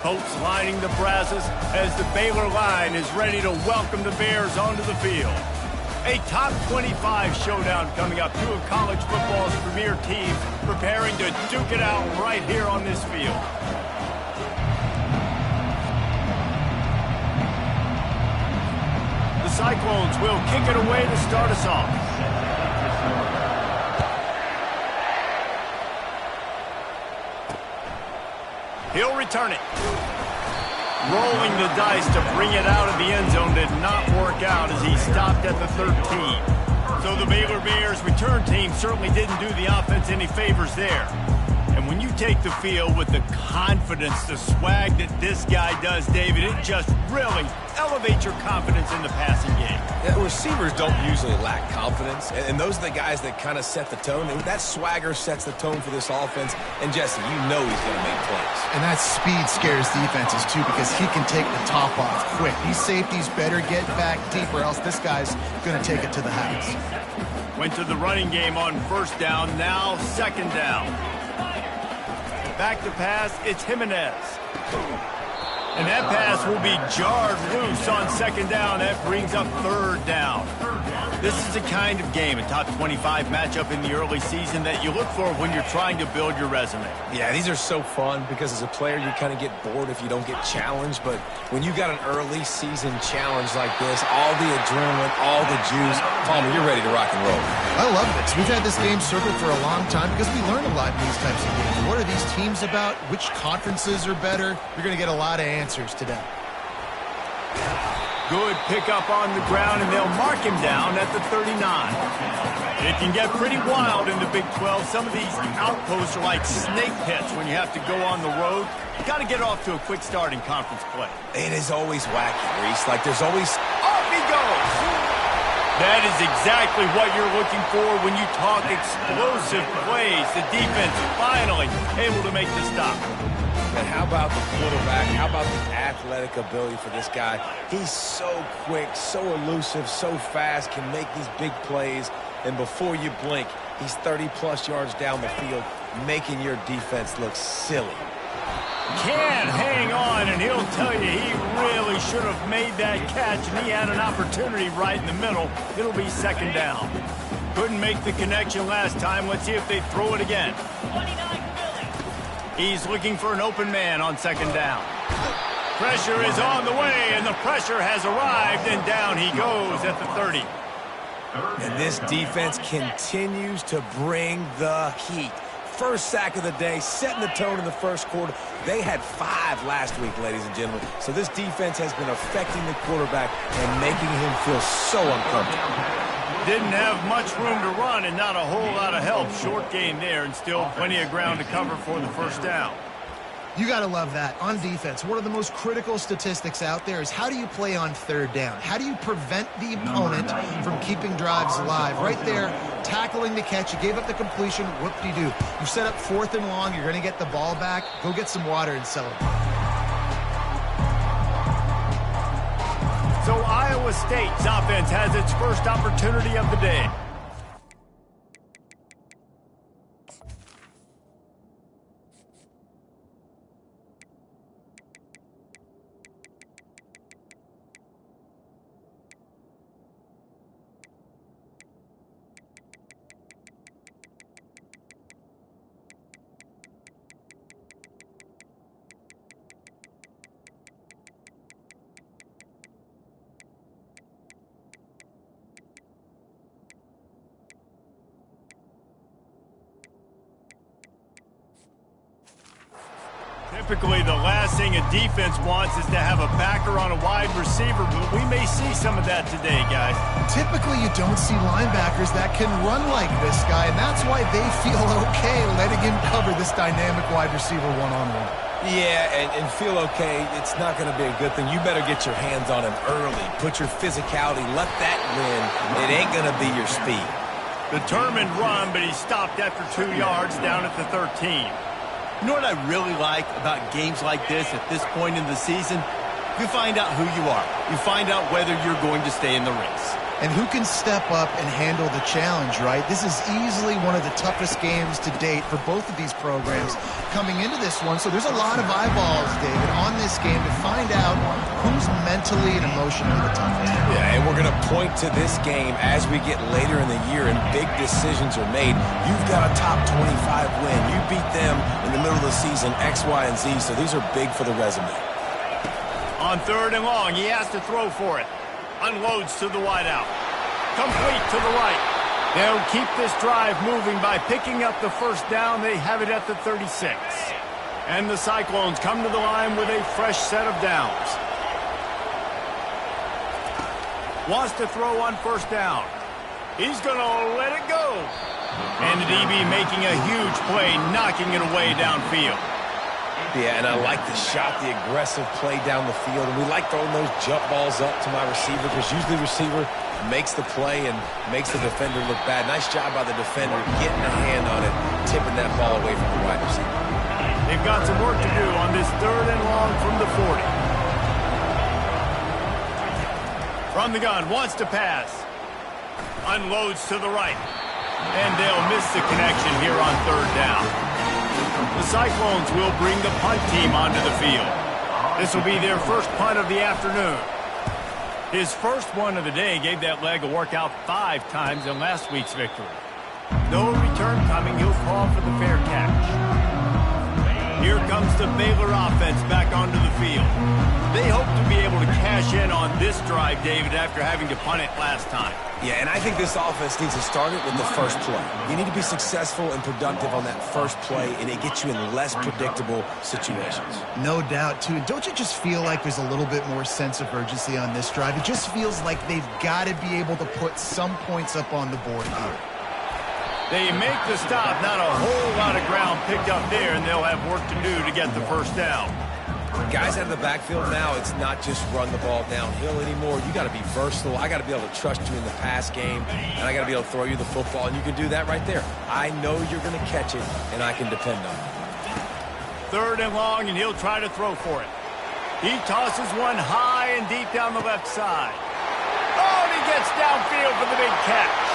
Coats lining the brasses as the Baylor line is ready to welcome the Bears onto the field. A top 25 showdown coming up. Two of college football's premier teams preparing to duke it out right here on this field. The Cyclones will kick it away to start us off. He'll return it. Rolling the dice to bring it out of the end zone did not work out as he stopped at the 13. So the Baylor Bears return team certainly didn't do the offense any favors there. And when you take the field with the confidence, the swag that this guy does, David, it just really elevates your confidence in the passing game. Yeah, receivers don't usually lack confidence, and those are the guys that kind of set the tone. And that swagger sets the tone for this offense. And Jesse, you know he's going to make plays. And that speed scares defenses too, because he can take the top off quick. These safeties better get back deeper, else this guy's going to take it to the house. Went to the running game on first down, now second down. Back to pass, it's Jimenez. And that pass will be jarred loose on second down. That brings up third down. This is the kind of game, a top 25 matchup in the early season, that you look for when you're trying to build your resume. Yeah, these are so fun because as a player, you kind of get bored if you don't get challenged. But when you got an early season challenge like this, all the adrenaline, all the juice, Palmer, you're ready to rock and roll. I love this. We've had this game circled for a long time because we learn a lot in these types of games. What are these teams about? Which conferences are better? You're going to get a lot of answers today. Good pickup on the ground, and they'll mark him down at the 39. It can get pretty wild in the Big 12. Some of these outposts are like snake pits when you have to go on the road. You got to get off to a quick start in conference play. It is always wacky, Reese. Like there's always... Off he goes! That is exactly what you're looking for when you talk explosive plays. The defense finally able to make the stop. And how about the quarterback? How about the athletic ability for this guy? He's so quick, so elusive, so fast, can make these big plays. And before you blink, he's 30-plus yards down the field, making your defense look silly. Can hang on, and he'll tell you he really should have made that catch, and he had an opportunity right in the middle. It'll be second down. Couldn't make the connection last time. Let's see if they throw it again. He's looking for an open man on second down. Pressure is on the way, and the pressure has arrived, and down he goes at the 30. And this defense continues to bring the heat. First sack of the day, setting the tone in the first quarter. They had 5 last week, ladies and gentlemen. So this defense has been affecting the quarterback and making him feel so uncomfortable. Didn't have much room to run and not a whole lot of help. Short gain there, and still plenty of ground to cover for the first down. You got to love that. On defense, one of the most critical statistics out there is how do you play on third down? How do you prevent the opponent from keeping drives alive? Right there, tackling the catch. You gave up the completion. Whoop-de-doo. You set up fourth and long. You're going to get the ball back. Go get some water and celebrate. So Iowa State's offense has its first opportunity of the day. Typically, the last thing a defense wants is to have a backer on a wide receiver, but we may see some of that today, guys. Typically, you don't see linebackers that can run like this guy, and that's why they feel okay letting him cover this dynamic wide receiver one-on-one. Yeah, and feel okay, it's not going to be a good thing. You better get your hands on him early. Put your physicality, let that win. It ain't going to be your speed. Determined run, but he stopped after 2 yards down at the 13. You know what I really like about games like this at this point in the season? You find out who you are. You find out whether you're going to stay in the race. And who can step up and handle the challenge, right? This is easily one of the toughest games to date for both of these programs coming into this one. So there's a lot of eyeballs, David, on this game to find out who's mentally and emotionally the toughest. Yeah, and we're going to point to this game as we get later in the year and big decisions are made. You've got a top 25 win. You beat them in the middle of the season, X, Y, and Z, so these are big for the resume. On 3rd and long, he has to throw for it. Unloads to the wideout. Complete to the right. They'll keep this drive moving by picking up the first down. They have it at the 36. And the Cyclones come to the line with a fresh set of downs. Wants to throw on 1st down. He's going to let it go. And the DB making a huge play, knocking it away downfield. Yeah, and I like the shot, the aggressive play down the field. And we like throwing those jump balls up to my receiver because usually the receiver makes the play and makes the defender look bad. Nice job by the defender getting a hand on it, tipping that ball away from the wide receiver. They've got some work to do on this 3rd and long from the 40. From the gun, wants to pass. Unloads to the right. And they'll miss the connection here on 3rd down. The Cyclones will bring the punt team onto the field. This will be their first punt of the afternoon. His first one of the day gave that leg a workout 5 times in last week's victory. No return coming. He'll call for the fair catch. Here comes the Baylor offense back onto the field. They hope to be able to cash in on this drive, David, after having to punt it last time. Yeah, and I think this offense needs to start it with the first play. You need to be successful and productive on that first play, and it gets you in less predictable situations. No doubt, too. Don't you just feel like there's a little bit more sense of urgency on this drive? It just feels like they've got to be able to put some points up on the board here. They make the stop. Not a whole lot of ground picked up there, and they'll have work to do to get the first down. Guys out of the backfield now, it's not just run the ball downhill anymore. You got to be versatile. I got to be able to trust you in the pass game, and I got to be able to throw you the football, and you can do that right there. I know you're going to catch it, and I can depend on it. 3rd and long, and he'll try to throw for it. He tosses one high and deep down the left side. Oh, and he gets downfield for the big catch.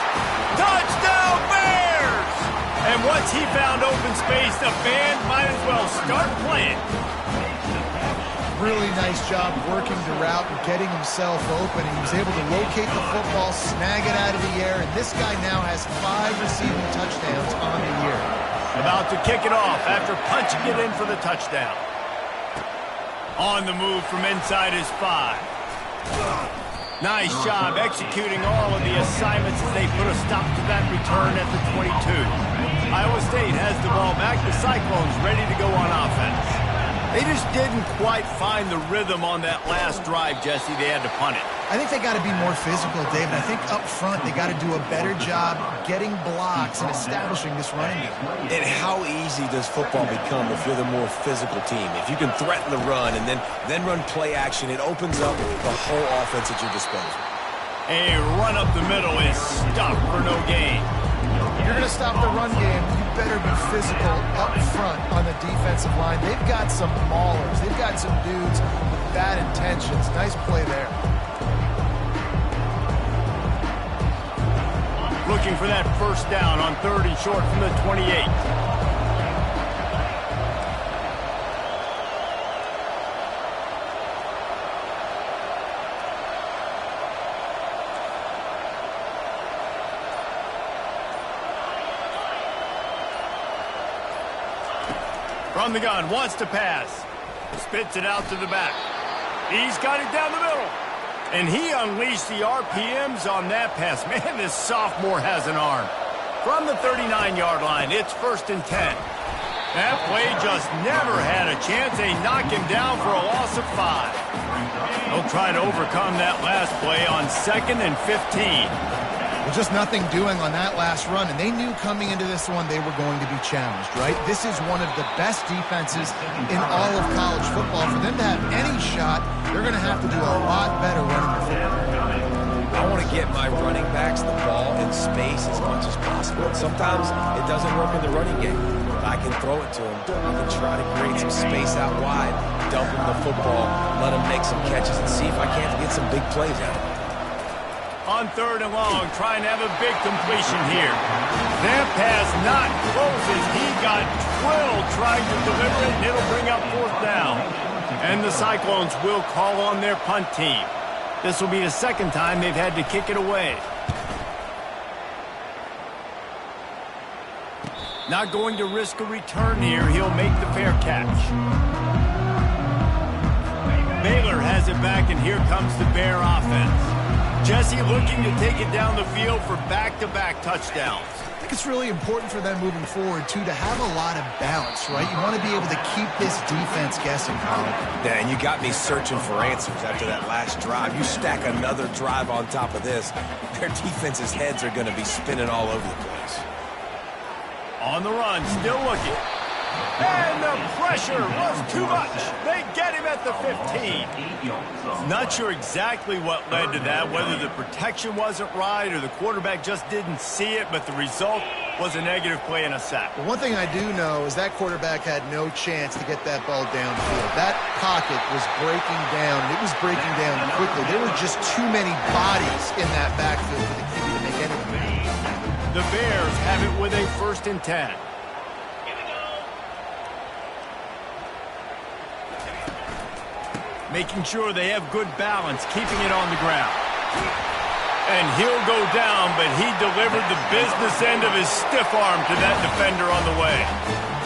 Touchdown, Bears! And once he found open space, the band might as well start playing. Really nice job working the route and getting himself open. He was able to locate the football, snag it out of the air, and this guy now has 5 receiving touchdowns on the year. About to kick it off after punching it in for the touchdown. On the move from inside his 5. Nice job executing all of the assignments as they put a stop to that return at the 22. Iowa State has the ball back. The Cyclones ready to go on offense. They just didn't quite find the rhythm on that last drive, Jesse. They had to punt it. I think they got to be more physical, David. I think up front they got to do a better job getting blocks and establishing this running game. And how easy does football become if you're the more physical team? If you can threaten the run and then run play action, it opens up the whole offense at your disposal. A run up the middle is stuffed for no gain. If you're going to stop the run game, you better be physical up front on the defensive line. They've got some maulers. They've got some dudes with bad intentions. Nice play there. Looking for that first down on 3rd and short from the 28. From the gun, wants to pass. Spits it out to the back. He's got it down the middle. And he unleashed the RPMs on that pass. Man, this sophomore has an arm. From the 39-yard line, it's 1st and 10. That play just never had a chance. They knock him down for a loss of 5. They'll try to overcome that last play on 2nd and 15. Well, just nothing doing on that last run, and they knew coming into this one they were going to be challenged, right? This is one of the best defenses in all of college football. For them to have any shot, they're going to have to do a lot better running the football. I want to get my running backs the ball in space as much as possible. Sometimes it doesn't work in the running game. I I can throw it to him. I can try to create some space out wide, dump him the football, let him make some catches, and see if I can't get some big plays out of him. On 3rd and long, trying to have a big completion here. That pass not closes. He got drilled trying to deliver it, and it'll bring up 4th down. And the Cyclones will call on their punt team. This will be the 2nd time they've had to kick it away. Not going to risk a return here. He'll make the fair catch. Palr has it back, and here comes the Bear offense. Jesse looking to take it down the field for back-to-back touchdowns. I think it's really important for them moving forward, too, to have a lot of balance, right? You want to be able to keep this defense guessing, Colin. Yeah, and you got me searching for answers after that last drive. You stack another drive on top of this, their defense's heads are going to be spinning all over the place. On the run, still looking. And the pressure was too much. They get him at the 15. Not sure exactly what led to that, whether the protection wasn't right or the quarterback just didn't see it, but the result was a negative play and a sack. Well, one thing I do know is that quarterback had no chance to get that ball downfield. That pocket was breaking down, and it was breaking down quickly. There were just too many bodies in that backfield for the QB to make anything. The Bears have it with a 1st and 10. Making sure they have good balance, keeping it on the ground. And he'll go down, but he delivered the business end of his stiff arm to that defender on the way.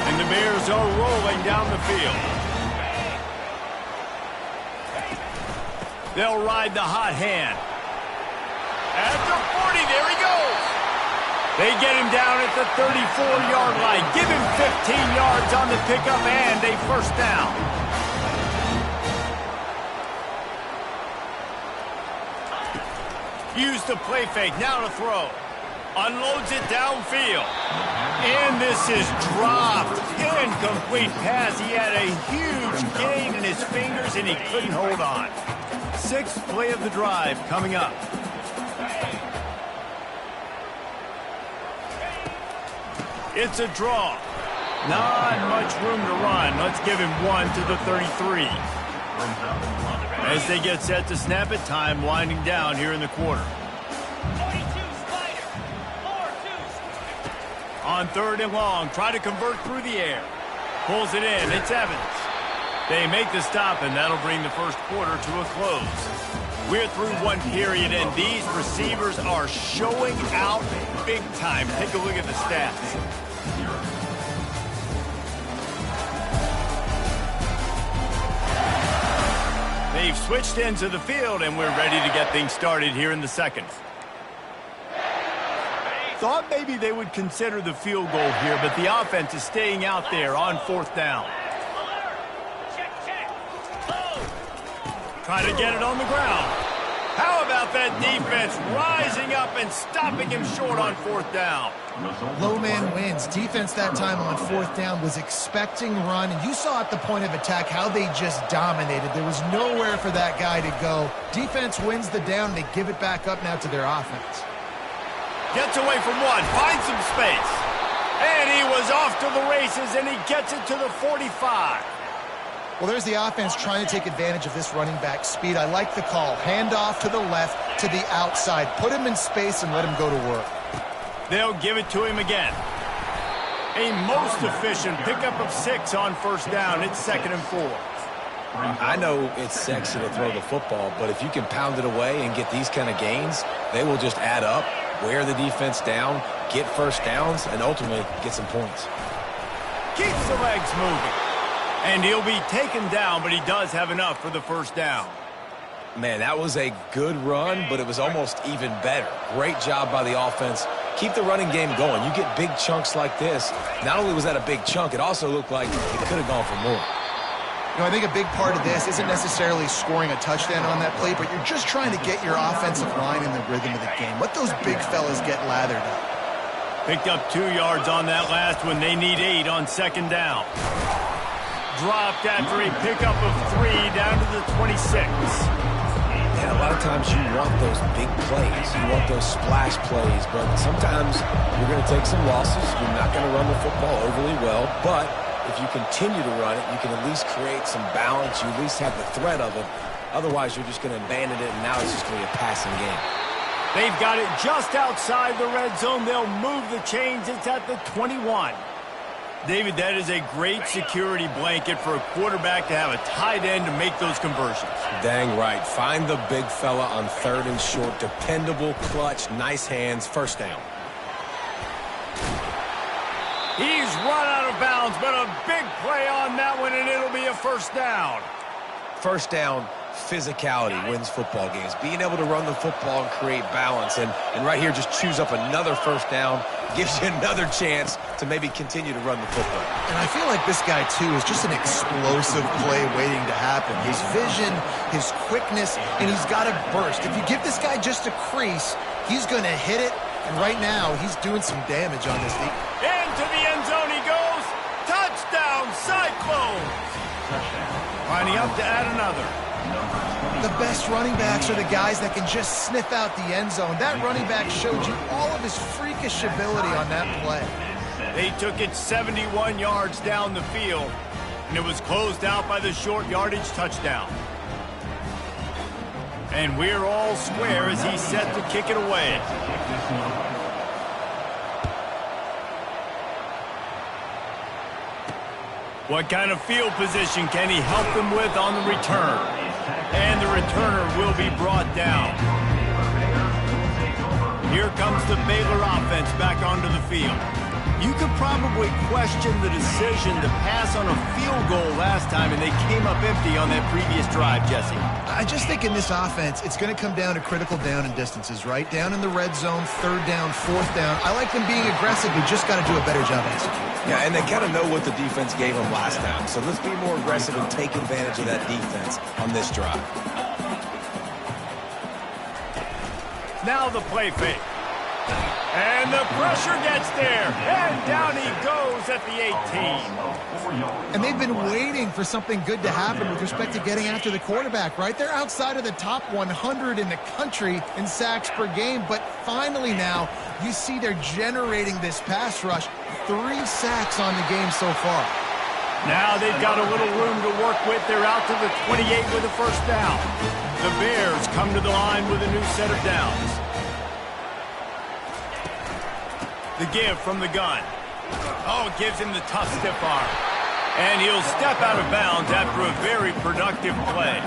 And the Bears are rolling down the field. They'll ride the hot hand. At the 40, there he goes. They get him down at the 34-yard line. Give him 15 yards on the pickup and a 1st down. Use the play fake, now to throw. Unloads it downfield. And this is dropped. Incomplete pass. He had a huge gain in his fingers, and he couldn't hold on. 6th play of the drive coming up. It's a draw. Not much room to run. Let's give him 1 to the 33. As they get set to snap it, time winding down here in the quarter. On 3rd and long, try to convert through the air. Pulls it in, it's Evans. They make the stop, and that'll bring the 1st quarter to a close. We're through 1 period, and these receivers are showing out big time. Take a look at the stats. They've switched into the field, and we're ready to get things started here in the 2nd. Thought maybe they would consider the field goal here, but the offense is staying out there on 4th down. Try to get it on the ground. How about that defense rising up and stopping him short on 4th down? Low man wins. Defense that time on 4th down was expecting run, and you saw at the point of attack how they just dominated. There was nowhere for that guy to go. Defense wins the down. They give it back up now to their offense. Gets away from 1, finds some space. And he was off to the races, and he gets it to the 45. Well, there's the offense trying to take advantage of this running back speed. I like the call. Hand off to the left, to the outside. Put him in space and let him go to work. They'll give it to him again. A most efficient pickup of 6 on 1st down. It's 2nd and 4. I know it's sexy to throw the football, but if you can pound it away and get these kind of gains, they will just add up, wear the defense down, get 1st downs, and ultimately get some points. Keeps the legs moving. And he'll be taken down, but he does have enough for the 1st down. Man, that was a good run, but it was almost even better. Great job by the offense. Keep the running game going. You get big chunks like this. Not only was that a big chunk, it also looked like it could have gone for more. You know, I think a big part of this isn't necessarily scoring a touchdown on that play, but you're just trying to get your offensive line in the rhythm of the game. Let those big fellas get lathered up. Picked up 2 yards on that last one. They need 8 on 2nd down. Dropped after a pickup of 3 down to the 26. And a lot of times you want those big plays. You want those splash plays. But sometimes you're going to take some losses. You're not going to run the football overly well. But if you continue to run it, you can at least create some balance. You at least have the threat of it. Otherwise, you're just going to abandon it, and now it's just going to be a passing game. They've got it just outside the red zone. They'll move the chains. It's at the 21. David, that is a great security blanket for a quarterback to have a tight end to make those conversions. Dang right. Find the big fella on 3rd and short. Dependable, clutch, nice hands, first down. He's run out of bounds, but a big play on that one, and it'll be a first down. First down, physicality wins football games. Being able to run the football and create balance. And right here, just choose up another first down. Gives you another chance to maybe continue to run the football. And I feel like this guy, too, is just an explosive play waiting to happen. His vision, his quickness, and he's got a burst. If you give this guy just a crease, he's going to hit it. And right now, he's doing some damage on this deep. Into the end zone he goes. Touchdown, Cyclones. Lining up to add another. The best running backs are the guys that can just sniff out the end zone. That running back showed you all of his freakish ability on that play. They took it 71 yards down the field, and it was closed out by the short yardage touchdown. And we're all square as he's set to kick it away. What kind of field position can he help them with on the return? And the returner will be brought down. Here comes the Baylor offense back onto the field. You could probably question the decision to pass on a field goal last time, and they came up empty on that previous drive, Jesse. I just think in this offense, it's going to come down to critical down and distances, right? Down in the red zone, 3rd down, 4th down. I like them being aggressive. We just got to do a better job executing. Yeah, and they kind of know what the defense gave them last time. So let's be more aggressive and take advantage of that defense on this drive. Now the play fake. And the pressure gets there. And down he goes at the 18. And they've been waiting for something good to happen with respect to getting after the quarterback, right? They're outside of the top 100 in the country in sacks per game. But finally now, you see they're generating this pass rush. 3 sacks on the game so far. Now they've got a little room to work with. They're out to the 28 with a first down. The Bears come to the line with a new set of downs. The give from the gun. Oh, it gives him the tough stiff arm. And he'll step out of bounds after a very productive play.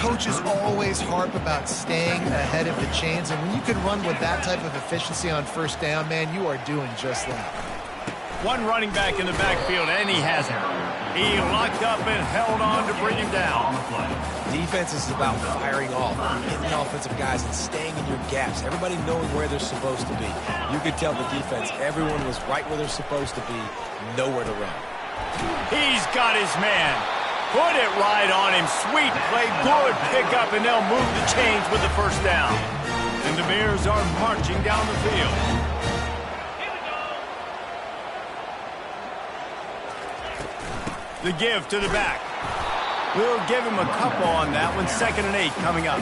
Coaches always harp about staying ahead of the chains, and when you can run with that type of efficiency on first down, man, you are doing just that. One running back in the backfield, and he has him. He locked up and held on to bring him down. Defense is about firing off, hitting the offensive guys and staying in your gaps. Everybody knowing where they're supposed to be. You could tell the defense, everyone was right where they're supposed to be, nowhere to run. He's got his man. Put it right on him. Sweet play, good pickup, and they'll move the chains with the first down. And the Bears are marching down the field. The give to the back. We'll give him a couple on that one. 2nd and 8 coming up.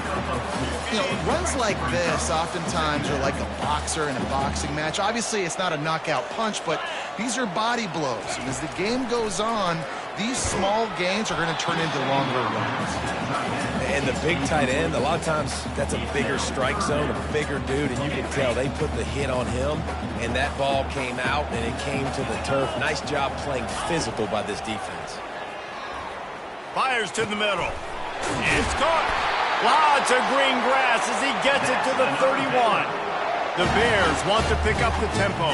You know, runs like this oftentimes are like a boxer in a boxing match. Obviously, it's not a knockout punch, but these are body blows. And as the game goes on, these small gains are going to turn into longer runs. And the big tight end, a lot of times that's a bigger strike zone, a bigger dude, and you can tell they put the hit on him, and that ball came out, and it came to the turf. Nice job playing physical by this defense. Fires to the middle. It's caught. Lots of green grass as he gets it to the 31. The Bears want to pick up the tempo.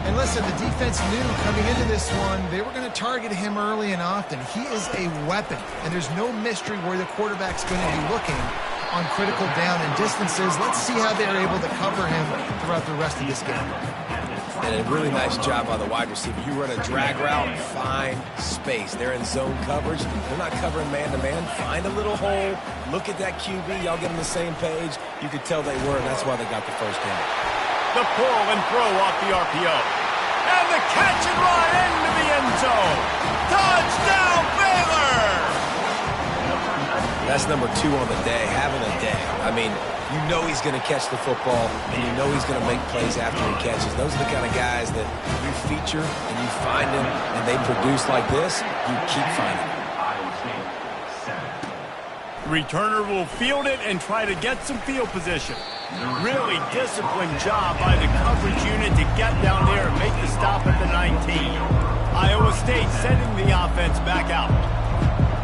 And listen, the defense knew coming into this one, they were going to target him early and often. He is a weapon, and there's no mystery where the quarterback's going to be looking on critical down and distances. Let's see how they're able to cover him throughout the rest of this game. And a really nice job by the wide receiver. You run a drag route, find space. They're in zone coverage. They're not covering man-to-man. Find a little hole. Look at that QB. Y'all get on the same page. You could tell they were, and that's why they got the first down. The pull and throw off the RPO. And the catch and run into the end zone. Touchdown, Baylor! That's number 2 on the day, having a day. I mean, you know he's going to catch the football, and you know he's going to make plays after he catches. Those are the kind of guys that you feature and you find them, and they produce like this, you keep finding them. Returner will field it and try to get some field position. Really disciplined job by the coverage unit to get down there and make the stop at the 19. Iowa State sending the offense back out.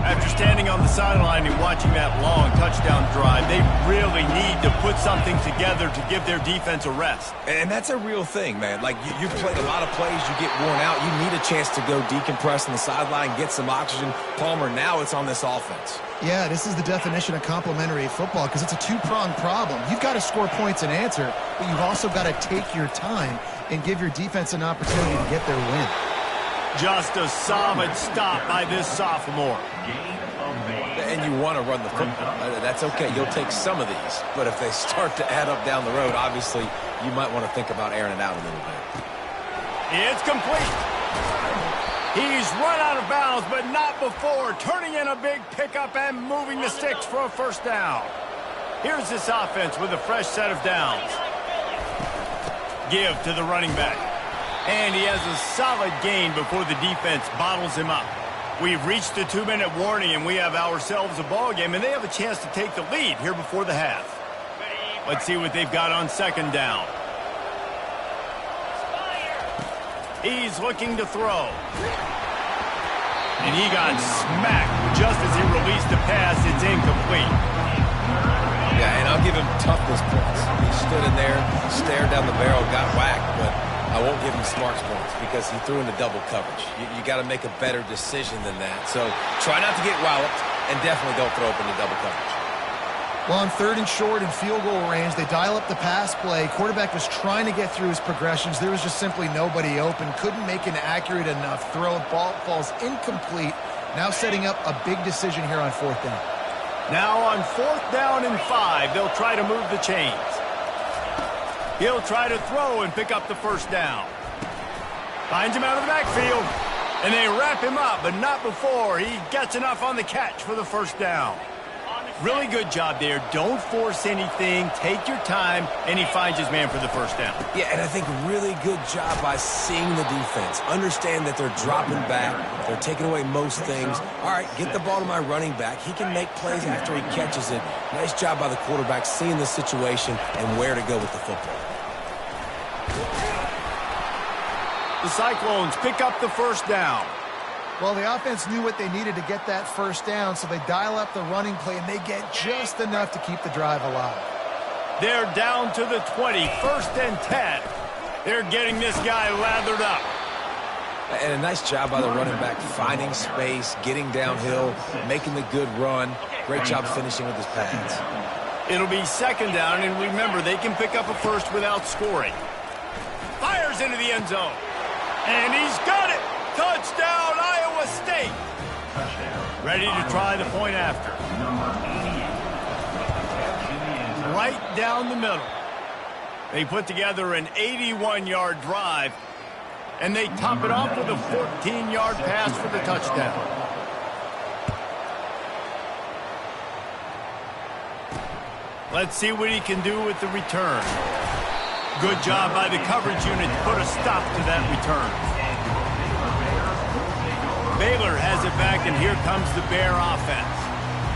After standing on the sideline and watching that long touchdown drive, they really need to put something together to give their defense a rest. And that's a real thing, man. Like, you played a lot of plays, you get worn out. You need a chance to go decompress on the sideline, get some oxygen. Palmer, now it's on this offense. Yeah, this is the definition of complementary football because it's a two-pronged problem. You've got to score points and answer, but you've also got to take your time and give your defense an opportunity to get their win. Just a solid stop by this sophomore. And you want to run the football. That's okay. You'll take some of these. But if they start to add up down the road, obviously, you might want to think about airing it out a little bit. It's complete. He's run out of bounds, but not before turning in a big pickup and moving the sticks for a first down. Here's this offense with a fresh set of downs. Give to the running back. And he has a solid gain before the defense bottles him up. We've reached the 2-minute warning, and we have ourselves a ball game, and they have a chance to take the lead here before the half. Let's see what they've got on second down. He's looking to throw. And he got smacked just as he released the pass. It's incomplete. Yeah, and I'll give him toughness points. He stood in there, stared down the barrel, got whacked, but I won't give him smarts points because he threw into double coverage. You got to make a better decision than that. So try not to get walloped, and definitely don't throw up into double coverage. Well, on 3rd and short in field goal range, they dial up the pass play. Quarterback was trying to get through his progressions. There was just simply nobody open. Couldn't make an accurate enough throw. Ball falls incomplete. Now setting up a big decision here on 4th down. Now on 4th down and 5, they'll try to move the chains. He'll try to throw and pick up the first down. Finds him out of the backfield. And they wrap him up, but not before he gets enough on the catch for the first down. Really good job there. Don't force anything. Take your time, and he finds his man for the first down. Yeah, and I think really good job by seeing the defense. Understand that they're dropping back. They're taking away most things. All right, get the ball to my running back. He can make plays after he catches it. Nice job by the quarterback seeing the situation and where to go with the football. The Cyclones pick up the first down. Well, the offense knew what they needed to get that first down, so they dial up the running play, and they get just enough to keep the drive alive. They're down to the 20, 1st and 10. They're getting this guy lathered up. And a nice job by the running back, finding space, getting downhill, making the good run. Great job finishing with his pads. It'll be 2nd down, and remember, they can pick up a first without scoring. Fires into the end zone. And he's got it. Touchdown, Iowa State. Ready to try the point after. Right down the middle. They put together an 81-yard drive, and they top it off with a 14-yard pass for the touchdown. Let's see what he can do with the return. Good job by the coverage unit to put a stop to that return. Palr has it back, and here comes the Bear offense.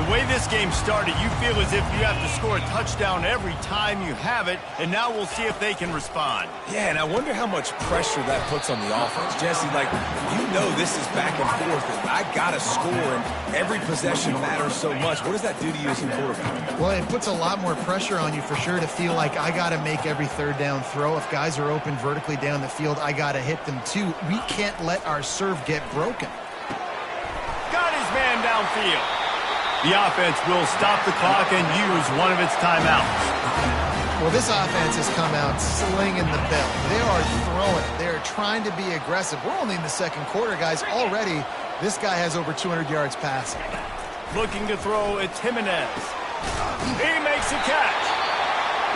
The way this game started, you feel as if you have to score a touchdown every time you have it, and now we'll see if they can respond. Yeah, and I wonder how much pressure that puts on the offense. Jesse, like, you know this is back and forth, and I got to score, and every possession matters so much. What does that do to you as a quarterback? Well, it puts a lot more pressure on you for sure to feel like I got to make every 3rd down throw. If guys are open vertically down the field, I got to hit them too. We can't let our serve get broken. Got his man downfield. The offense will stop the clock and use one of its timeouts. Well, this offense has come out slinging the bell. They are throwing it. They are trying to be aggressive. We're only in the 2nd quarter, guys. Already, this guy has over 200 yards passing. Looking to throw, it's Jimenez. He makes a catch.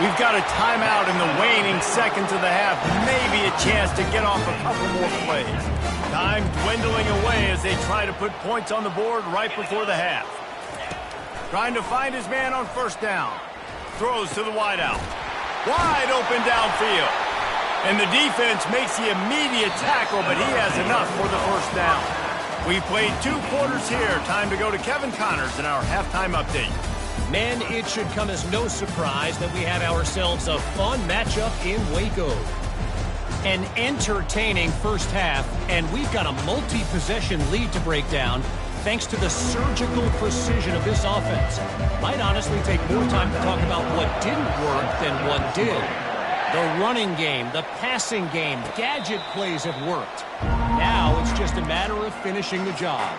We've got a timeout in the waning seconds of the half. Maybe a chance to get off a couple more plays. Time dwindling away as they try to put points on the board right before the half. Trying to find his man on first down. Throws to the wideout. Wide open downfield. And the defense makes the immediate tackle, but he has enough for the first down. We played 2 quarters here. Time to go to Kevin Connors in our halftime update. Men, it should come as no surprise that we have ourselves a fun matchup in Waco. An entertaining first half, and we've got a multi-possession lead to break down thanks to the surgical precision of this offense. Might honestly take more time to talk about what didn't work than what did. The running game, the passing game, gadget plays have worked. Now it's just a matter of finishing the job.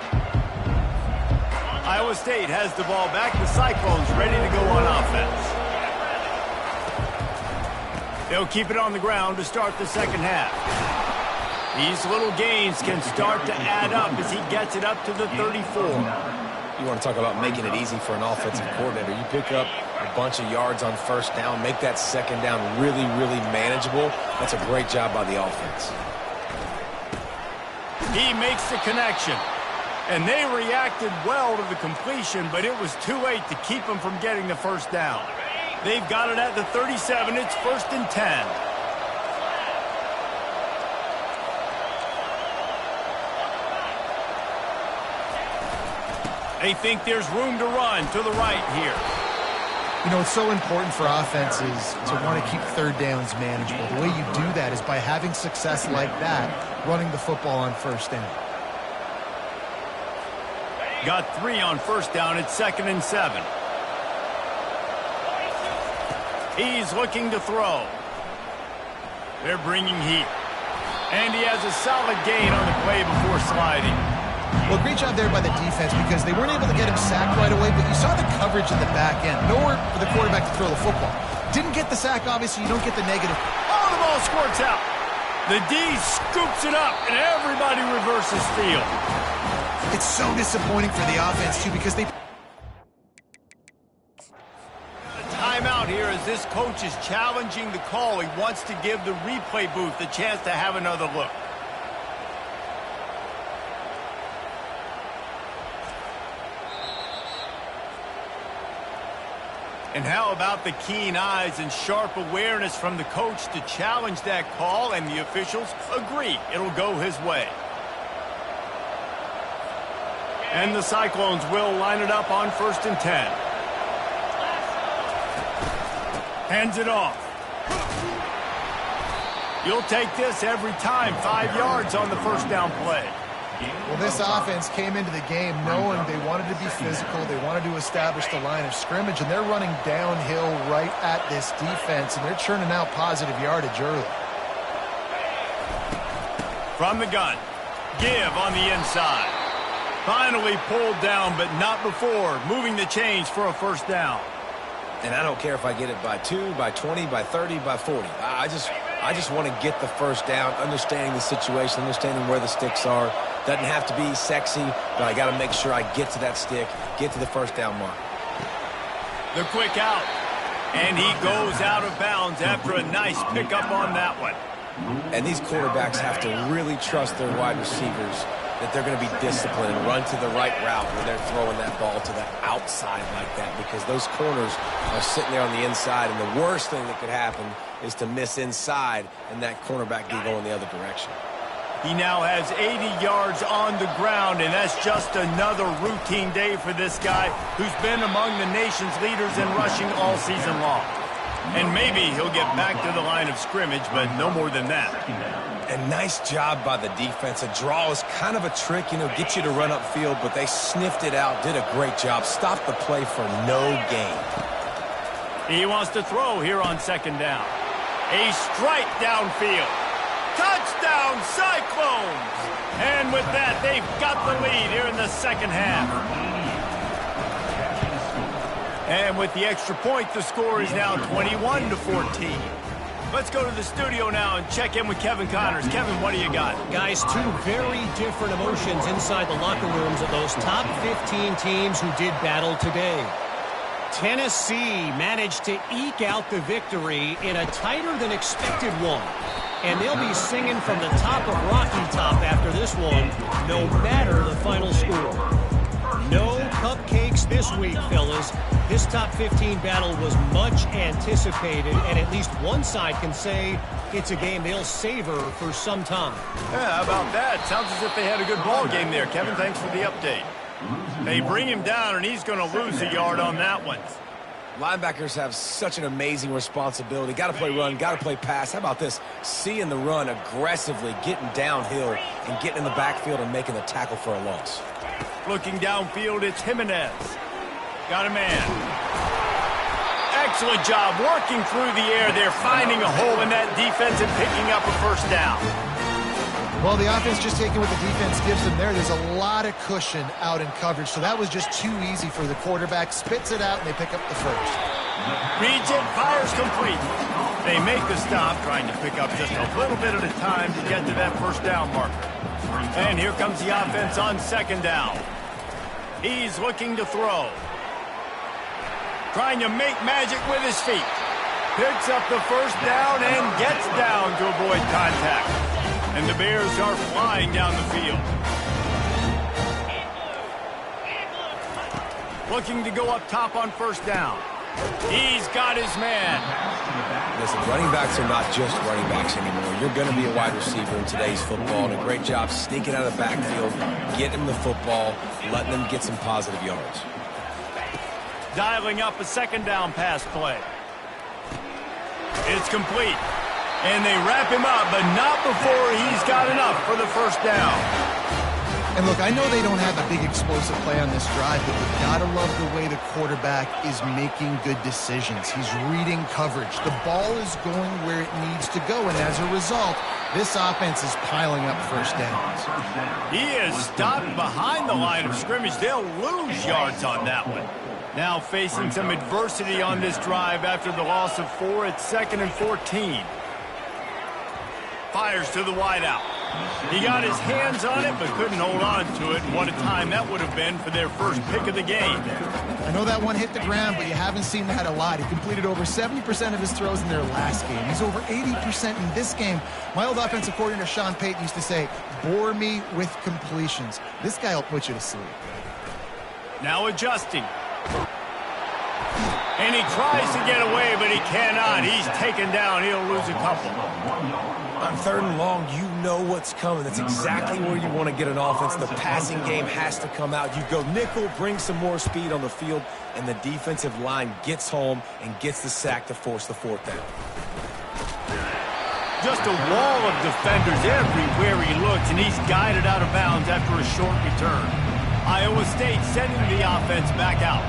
Iowa State has the ball back. The Cyclones ready to go on offense. They'll keep it on the ground to start the second half. These little gains can start to add up as he gets it up to the 34. You want to talk about making it easy for an offensive coordinator. You pick up a bunch of yards on first down, make that second down really, really manageable. That's a great job by the offense. He makes the connection. And they reacted well to the completion, but it was too late to keep them from getting the first down. They've got it at the 37. It's 1st and 10. They think there's room to run to the right here. You know, it's so important for offenses to want to keep third downs manageable. The way you do that is by having success like that, running the football on first down. Got 3 on first down. It's 2nd and 7. He's looking to throw. They're bringing heat. And he has a solid gain on the play before sliding. Well, great job there by the defense because they weren't able to get him sacked right away, but you saw the coverage in the back end. Nowhere for the quarterback to throw the football. Didn't get the sack, obviously. You don't get the negative. Oh, the ball squirts out. The D scoops it up, and everybody reverses field. It's so disappointing for the offense, too, because they... Timeout here as this coach is challenging the call. He wants to give the replay booth a chance to have another look. And how about the keen eyes and sharp awareness from the coach to challenge that call, and the officials agree it'll go his way. And the Cyclones will line it up on 1st and 10. Hands it off. You'll take this every time. 5 yards on the first down play. Well, this offense came into the game knowing they wanted to be physical. They wanted to establish the line of scrimmage, and they're running downhill right at this defense, and they're churning out positive yardage early. From the gun. Give on the inside. Finally pulled down, but not before. Moving the chains for a first down. And I don't care if I get it by 2, by 20, by 30, by 40. I just want to get the first down, understanding the situation, understanding where the sticks are. Doesn't have to be sexy, but I got to make sure I get to that stick, get to the first down mark. The quick out. And he goes out of bounds after a nice pickup on that one. And these quarterbacks have to really trust their wide receivers that they're going to be disciplined and run to the right route when they're throwing that ball to the outside like that, because those corners are sitting there on the inside, and the worst thing that could happen is to miss inside and that cornerback be going the other direction. He now has 80 yards on the ground, and that's just another routine day for this guy who's been among the nation's leaders in rushing all season long. And maybe he'll get back to the line of scrimmage, but no more than that. And nice job by the defense. A draw is kind of a trick, you know, get you to run upfield, but they sniffed it out, did a great job, stopped the play for no gain. He wants to throw here on second down. A strike downfield. Touchdown, Cyclones! And with that, they've got the lead here in the second half. And with the extra point, the score is now 21-14. Let's go to the studio now and check in with Kevin Connors. Kevin, what do you got? Guys, 2 very different emotions inside the locker rooms of those top 15 teams who did battle today. Tennessee managed to eke out the victory in a tighter-than-expected one. And they'll be singing from the top of Rocky Top after this one, no matter the final score. No cupcakes this week, fellas. This top 15 battle was much anticipated, and at least one side can say it's a game they'll savor for some time. Yeah, how about that? Sounds as if they had a good ball game there. Kevin, thanks for the update. They bring him down, and he's going to lose a yard on that one. Linebackers have such an amazing responsibility. Got to play run, got to play pass. How about this? Seeing the run aggressively, getting downhill, and getting in the backfield and making the tackle for a loss. Looking downfield, it's Jimenez. Got a man. Excellent job working through the air there, finding a hole in that defense and picking up a first down. Well, the offense just taking what the defense gives them there. There's a lot of cushion out in coverage, so that was just too easy for the quarterback. Spits it out, and they pick up the first. Reads it, fires complete. They make the stop, trying to pick up just a little bit at a time to get to that first down marker. And here comes the offense on second down. He's looking to throw. Trying to make magic with his feet. Picks up the first down and gets down to avoid contact. And the Bears are flying down the field. Looking to go up top on first down. He's got his man. Listen, running backs are not just running backs anymore. You're going to be a wide receiver in today's football, and a great job sneaking out of the backfield, getting them the football, letting them get some positive yards. Dialing up a second down pass play. It's complete. And they wrap him up, but not before he's got enough for the first down. And look, I know they don't have a big explosive play on this drive, but you've got to love the way the quarterback is making good decisions. He's reading coverage. The ball is going where it needs to go, and as a result, this offense is piling up first downs. He is stopped behind the line of scrimmage. They'll lose yards on that one. Now facing some adversity on this drive after the loss of 4 at 2nd and 14. Fires to the wideout. He got his hands on it, but couldn't hold on to it. What a time that would have been for their first pick of the game. I know that one hit the ground, but you haven't seen that a lot. He completed over 70% of his throws in their last game. He's over 80% in this game. My old offensive coordinator, Sean Payton, used to say, bore me with completions. This guy will put you to sleep. Now adjusting. And he tries to get away, but he cannot. He's taken down. He'll lose a couple. On third and long, you know what's coming. That's exactly where you want to get an offense. The passing game has to come out. You go nickel, bring some more speed on the field, and the defensive line gets home and gets the sack to force the fourth down. Just a wall of defenders everywhere he looks, and he's guided out of bounds after a short return. Iowa State sending the offense back out.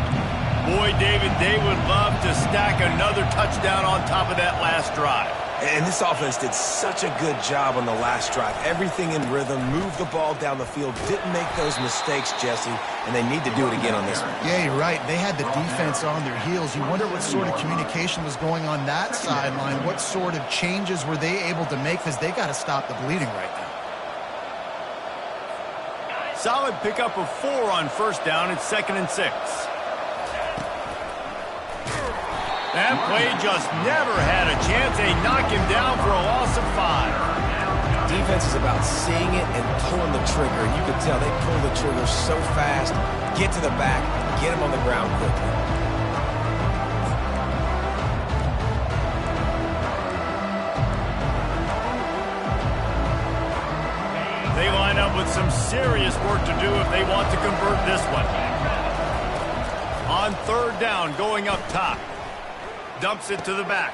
Boy, David, they would love to stack another touchdown on top of that last drive. And this offense did such a good job on the last drive. Everything in rhythm, moved the ball down the field, didn't make those mistakes, Jesse, and they need to do it again on this one. Yeah, you're right. They had the defense on their heels. You wonder what sort of communication was going on that sideline. What sort of changes were they able to make, because they got to stop the bleeding right now. Solid pickup of 4 on first down. It's 2nd and 6. That play just never had a chance. They knock him down for a loss of 5. Defense is about seeing it and pulling the trigger. You can tell they pull the trigger so fast, get to the back, get him on the ground quickly. They line up with some serious work to do if they want to convert this one. On third down, going up top. Dumps it to the back.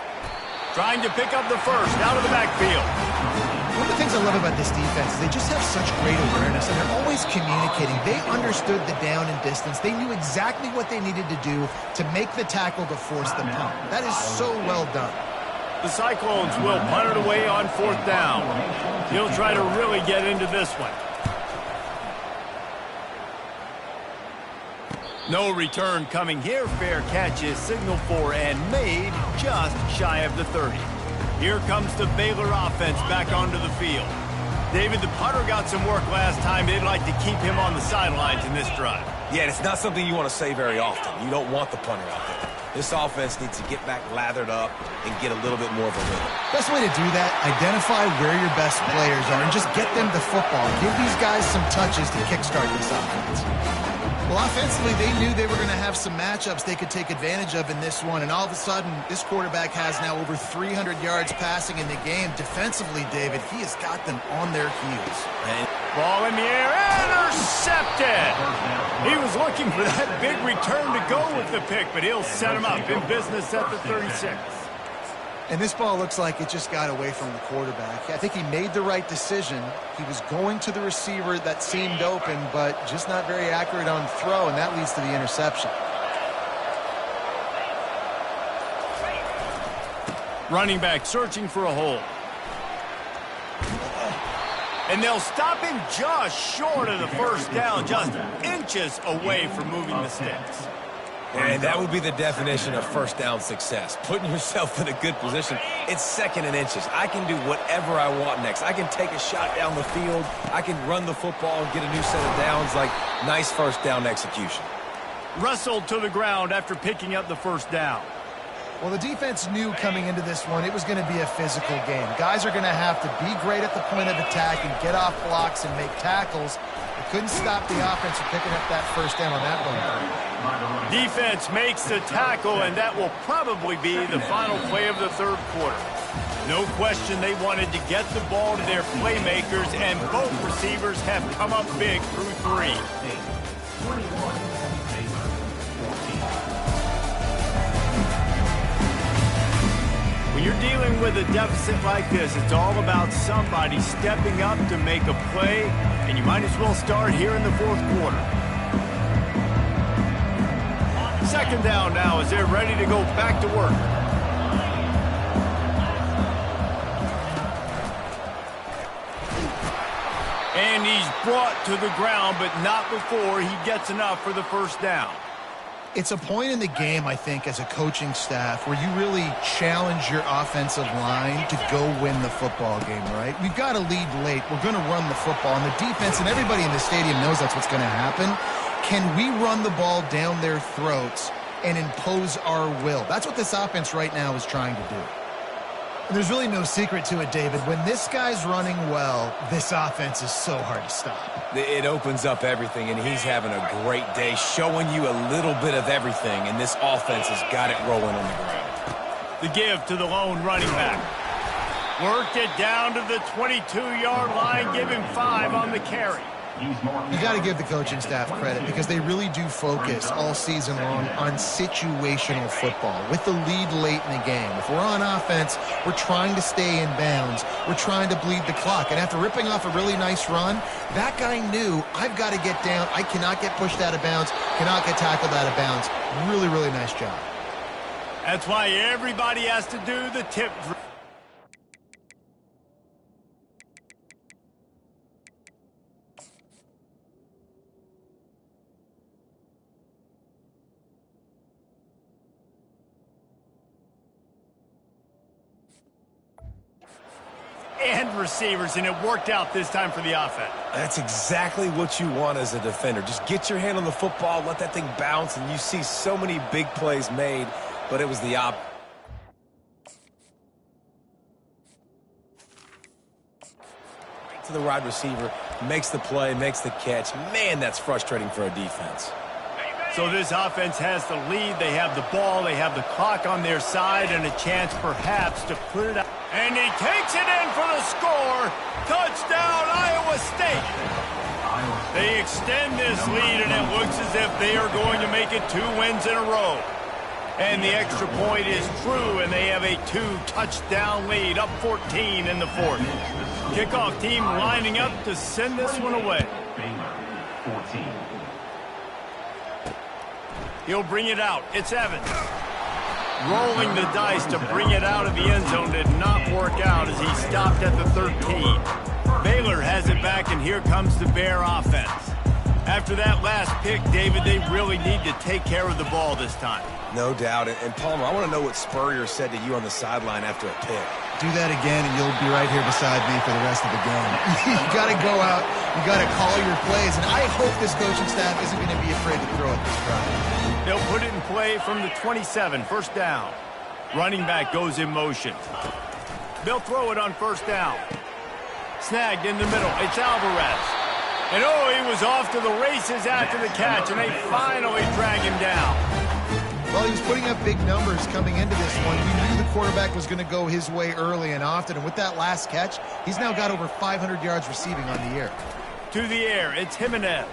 Trying to pick up the first out of the backfield. One of the things I love about this defense is they just have such great awareness, and they're always communicating. They understood the down and distance. They knew exactly what they needed to do to make the tackle to force the punt. That is so well done. The Cyclones will punt it away on fourth down. He'll try to really get into this one. No return coming here. Fair catch is signaled for and made just shy of the 30. Here comes the Baylor offense back onto the field. David, the punter got some work last time. They'd like to keep him on the sidelines in this drive. Yeah, it's not something you want to say very often. You don't want the punter out there. This offense needs to get back lathered up and get a little bit more of a rhythm. Best way to do that, identify where your best players are and just get them the football. Give these guys some touches to kickstart this offense. Well, offensively, they knew they were going to have some matchups they could take advantage of in this one, and all of a sudden, this quarterback has now over 300 yards passing in the game. Defensively, David, he has got them on their heels. Ball in the air, intercepted! He was looking for that big return to go with the pick, but he'll set him up in business at the 36. And this ball looks like it just got away from the quarterback. I think he made the right decision. He was going to the receiver that seemed open, but just not very accurate on throw, and that leads to the interception. Running back searching for a hole. And they'll stop him just short of the first down, just inches away from moving the sticks. And that would be the definition of first down success. Putting yourself in a good position. It's second and inches. I can do whatever I want next. I can take a shot down the field. I can run the football and get a new set of downs. Like, nice first down execution. Wrestled to the ground after picking up the first down. Well, the defense knew coming into this one it was going to be a physical game. Guys are going to have to be great at the point of attack and get off blocks and make tackles. They couldn't stop the offense from picking up that first down on that one. Defense makes the tackle, and that will probably be the final play of the third quarter. No question they wanted to get the ball to their playmakers, and both receivers have come up big through three. When you're dealing with a deficit like this, it's all about somebody stepping up to make a play, and you might as well start here in the fourth quarter. Second down now as they're ready to go back to work. And he's brought to the ground, but not before he gets enough for the first down. It's a point in the game, I think, as a coaching staff where you really challenge your offensive line to go win the football game, right? We've got to lead late. We're going to run the football. And the defense and everybody in the stadium knows that's what's going to happen. Can we run the ball down their throats and impose our will? That's what this offense right now is trying to do. And there's really no secret to it, David. When this guy's running well, this offense is so hard to stop. It opens up everything, and he's having a great day, showing you a little bit of everything, and this offense has got it rolling on the ground. The give to the lone running back. Worked it down to the 22-yard line, give him 5 on the carry. You got to give the coaching staff credit because they really do focus all season long on situational football with the lead late in the game. If we're on offense, we're trying to stay in bounds. We're trying to bleed the clock. And after ripping off a really nice run, that guy knew, I've got to get down. I cannot get pushed out of bounds, cannot get tackled out of bounds. Really, really nice job. That's why everybody has to do the tip drill. And receivers, and it worked out this time for the offense. That's exactly what you want as a defender. Just get your hand on the football, let that thing bounce, and you see so many big plays made, but it was the opposite. To the wide receiver, makes the play, makes the catch. Man, that's frustrating for a defense. So this offense has the lead. They have the ball. They have the clock on their side and a chance perhaps to put it out. And he takes it in for the score. Touchdown, Iowa State. They extend this lead, and it looks as if they are going to make it 2 wins in a row. And the extra point is true, and they have a 2-touchdown lead, up 14 in the fourth. Kickoff team lining up to send this one away. He'll bring it out. It's Evans. Rolling the dice to bring it out of the end zone did not work out as he stopped at the 13. Palr has it back, and here comes the Bear offense. After that last pick, David, they really need to take care of the ball this time. No doubt. And Palmer, I want to know what Spurrier said to you on the sideline after a pick. Do that again, and you'll be right here beside me for the rest of the game. You got to go out. You got to call your plays, and I hope this coaching staff isn't going to be afraid to throw it this drive. They'll put it in play from the 27, first down. Running back goes in motion. They'll throw it on first down. Snagged in the middle. It's Alvarez. And oh, he was off to the races after the catch, and they finally drag him down. Well, he was putting up big numbers coming into this one. We knew the quarterback was going to go his way early and often, and with that last catch, he's now got over 500 yards receiving on the year. To the air, it's Jimenez.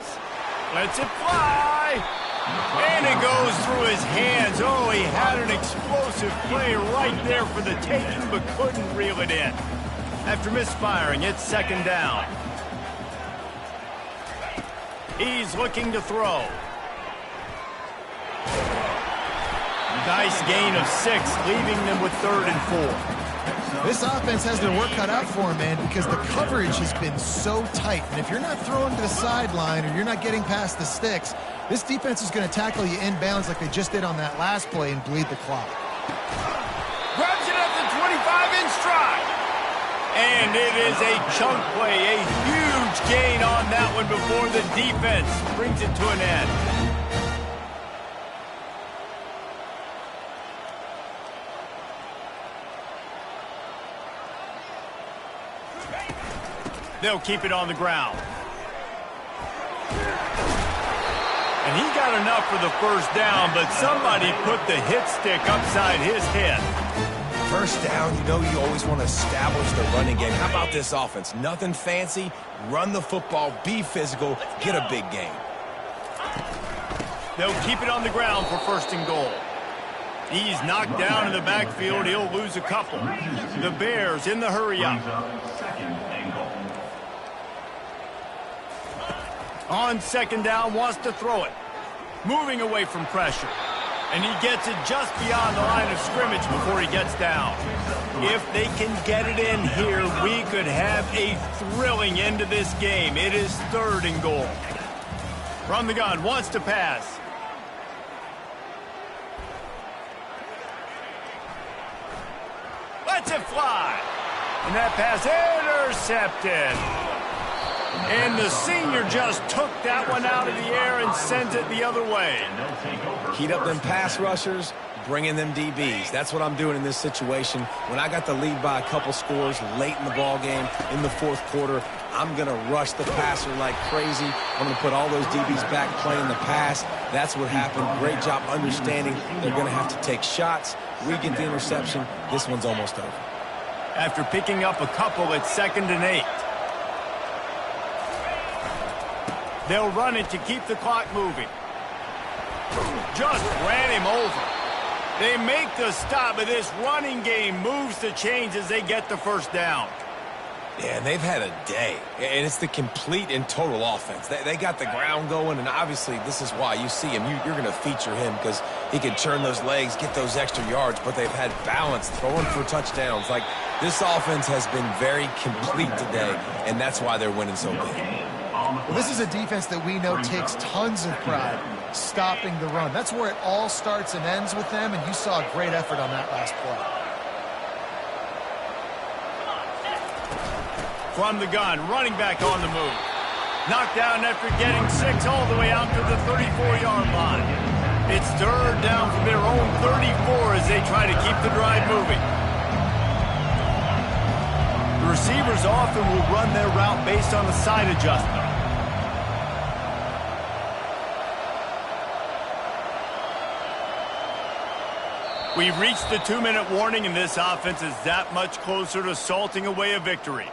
Lets it fly. And it goes through his hands. Oh, he had an explosive play right there for the taking, but couldn't reel it in. After misfiring, it's second down. He's looking to throw. Nice gain of 6, leaving them with 3rd and 4. This offense has their work cut out for them, man, because the coverage has been so tight. And if you're not throwing to the sideline or you're not getting past the sticks, this defense is going to tackle you inbounds like they just did on that last play and bleed the clock. Grabs it at the 25 in stride. And it is a chunk play, a huge gain on that one before the defense brings it to an end. They'll keep it on the ground. And he got enough for the first down, but somebody put the hit stick upside his head. First down, you know you always want to establish the running game. How about this offense? Nothing fancy. Run the football, be physical, get a big gain. They'll keep it on the ground for 1st and goal. He's knocked down in the backfield. He'll lose a couple. The Bears in the hurry-up. On 2nd down, wants to throw it. Moving away from pressure. And he gets it just beyond the line of scrimmage before he gets down. If they can get it in here, we could have a thrilling end to this game. It is 3rd and goal. From the gun, wants to pass. Lets it fly. And that pass intercepted. And the senior just took that one out of the air and sends it the other way. Heat up them pass rushers, bring in them DBs. That's what I'm doing in this situation. When I got the lead by a couple scores late in the ball game, in the 4th quarter, I'm going to rush the passer like crazy. I'm going to put all those DBs back playing the pass. That's what happened. Great job understanding they're going to have to take shots. We get the interception. This one's almost over. After picking up a couple, it's 2nd and 8. They'll run it to keep the clock moving. Just ran him over. They make the stop, but this running game moves the chains as they get the first down. Yeah, they've had a day, and it's the complete and total offense. They got the ground going, and obviously this is why you see him. You're going to feature him because he can turn those legs, get those extra yards, but they've had balance, throwing for touchdowns. Like, this offense has been very complete today, and that's why they're winning so big. Well, this is a defense that we know takes tons of pride stopping the run. That's where it all starts and ends with them, and you saw a great effort on that last play. From the gun, running back on the move. Knocked down after getting 6 all the way out to the 34-yard line. It's 3rd down from their own 34 as they try to keep the drive moving. The receivers often will run their route based on the side adjustment. We've reached the 2-minute warning, and this offense is that much closer to salting away a victory.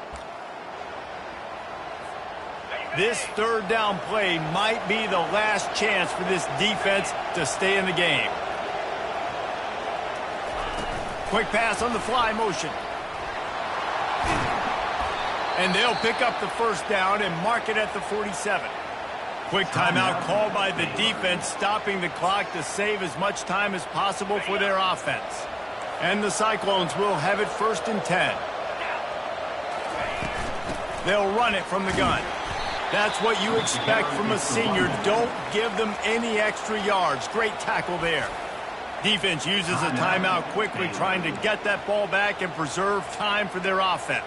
This 3rd down play might be the last chance for this defense to stay in the game. Quick pass on the fly motion. And they'll pick up the first down and mark it at the 47. Quick timeout called by the defense, stopping the clock to save as much time as possible for their offense. And the Cyclones will have it 1st and 10. They'll run it from the gun. That's what you expect from a senior. Don't give them any extra yards. Great tackle there. Defense uses a timeout quickly, trying to get that ball back and preserve time for their offense.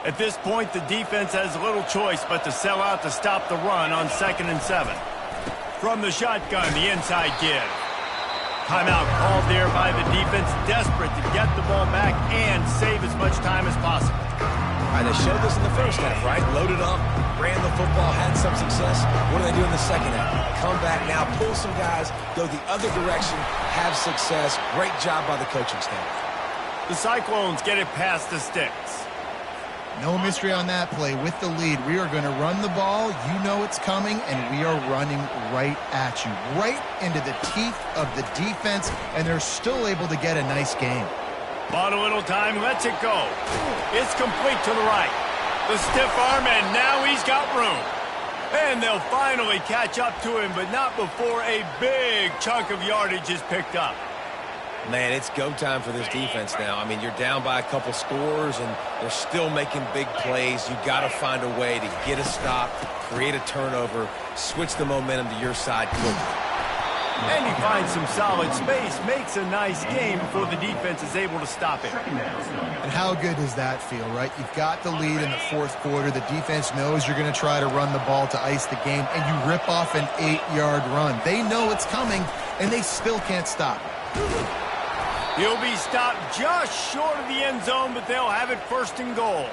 At this point, the defense has little choice but to sell out to stop the run on 2nd and 7. From the shotgun, the inside give. Timeout called there by the defense, desperate to get the ball back and save as much time as possible. All right, they showed this in the first half, right? Loaded up, ran the football, had some success. What do they do in the second half? Come back now, pull some guys, go the other direction, have success. Great job by the coaching staff. The Cyclones get it past the sticks. No mystery on that play. With the lead, we are going to run the ball. You know it's coming, and we are running right at you, right into the teeth of the defense, and they're still able to get a nice game. Bought a little time, lets it go. It's complete to the right. The stiff arm, and now he's got room. And they'll finally catch up to him, but not before a big chunk of yardage is picked up. Man, it's go time for this defense now. I mean, you're down by a couple scores, and they're still making big plays. You got to find a way to get a stop, create a turnover, switch the momentum to your side quickly. And he finds some solid space, makes a nice game before the defense is able to stop it. And how good does that feel, right? You've got the lead in the fourth quarter. The defense knows you're going to try to run the ball to ice the game, and you rip off an 8-yard run. They know it's coming, and they still can't stop it. He'll be stopped just short of the end zone, but they'll have it first and goal.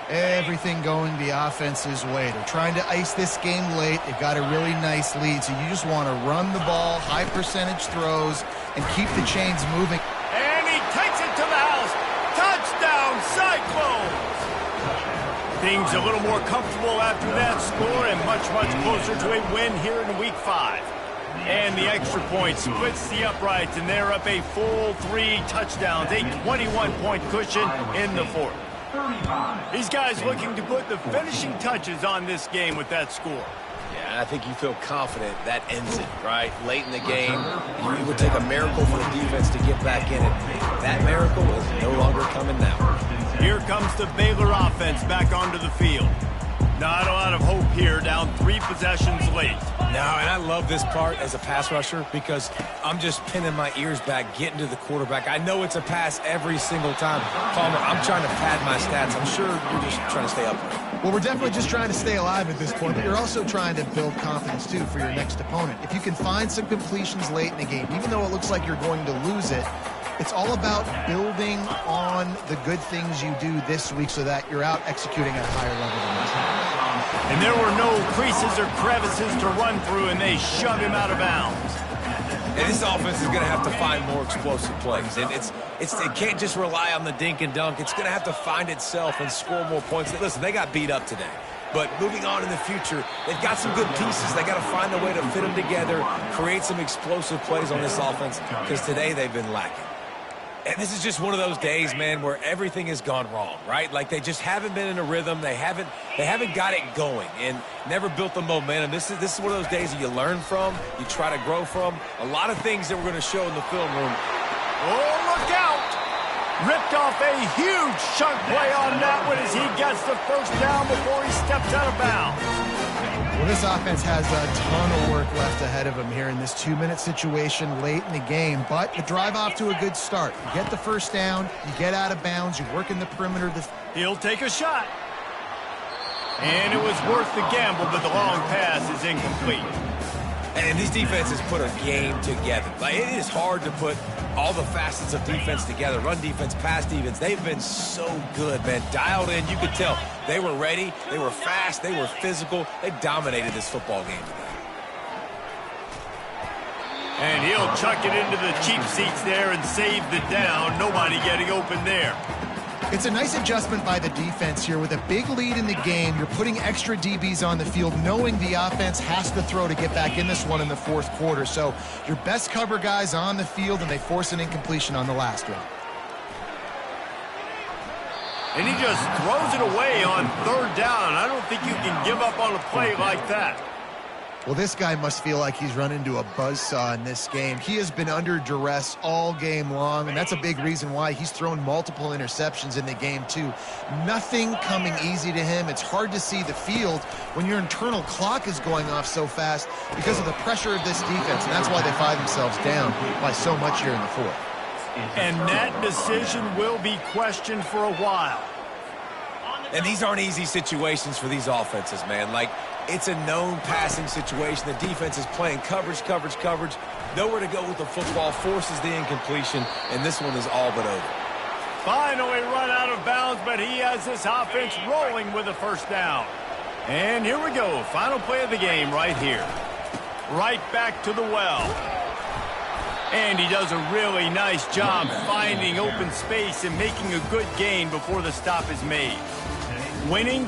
Everything going the offense's way. They're trying to ice this game late. They've got a really nice lead, so you just want to run the ball, high percentage throws, and keep the chains moving. And he takes it to the house. Touchdown, Cyclones! Things a little more comfortable after that score and much, much closer to a win here in Week 5. And the extra point splits the uprights, and they're up a full 3 touchdowns, a 21-point cushion in the fourth. These guys looking to put the finishing touches on this game with that score. Yeah, I think you feel confident that ends it, right? Late in the game, it would take a miracle for the defense to get back in it. That miracle is no longer coming now. Here comes the Baylor offense back onto the field. Not a lot of hope here, down 3 possessions late. No, and I love this part as a pass rusher because I'm just pinning my ears back, getting to the quarterback. I know it's a pass every single time. Palmer, I'm trying to pad my stats. I'm sure you're just trying to stay upright. Well, we're definitely just trying to stay alive at this point, but you're also trying to build confidence, too, for your next opponent. If you can find some completions late in the game, even though it looks like you're going to lose it, it's all about building on the good things you do this week so that you're out executing at a higher level than this. And there were no creases or crevices to run through, and they shove him out of bounds. And this offense is going to have to find more explosive plays. And it can't just rely on the dink and dunk. It's going to have to find itself and score more points. Listen, they got beat up today. But moving on in the future, they've got some good pieces. They got to find a way to fit them together, create some explosive plays on this offense, because today they've been lacking. And this is just one of those days, man, where everything has gone wrong, right? Like they just haven't been in a rhythm. They haven't got it going and never built the momentum. This is one of those days that you learn from, you try to grow from. A lot of things that we're going to show in the film room. Oh, look out! Ripped off a huge chunk play on that one as he gets the first down before he steps out of bounds. Well, this offense has a ton of work left ahead of them here in this 2-minute situation late in the game, but the drive off to a good start. You get the first down, you get out of bounds, you work in the perimeter. He'll take a shot. And it was worth the gamble, but the long pass is incomplete. And these defenses put a game together. Like, it is hard to put all the facets of defense together. Run defense, pass defense. They've been so good, man. Dialed in. You could tell they were ready. They were fast. They were physical. They dominated this football game today. And he'll chuck it into the cheap seats there and save the down. Nobody getting open there. It's a nice adjustment by the defense here. With a big lead in the game, you're putting extra DBs on the field, knowing the offense has to throw to get back in this one in the fourth quarter. So your best cover guys on the field, and they force an incompletion on the last one. And he just throws it away on third down. I don't think you can give up on a play like that. Well, this guy must feel like he's run into a buzzsaw in this game. He has been under duress all game long, and that's a big reason why he's thrown multiple interceptions in the game, too. Nothing coming easy to him. It's hard to see the field when your internal clock is going off so fast because of the pressure of this defense, and that's why they find themselves down by so much here in the fourth. And that decision will be questioned for a while. And these aren't easy situations for these offenses, man. Like, it's a known passing situation. The defense is playing coverage. Nowhere to go with the football, forces the incompletion, and this one is all but over. Finally run out of bounds, but he has this offense rolling with a first down. And here we go. Final play of the game right here. Right back to the well. And he does a really nice job finding open space and making a good gain before the stop is made. Winning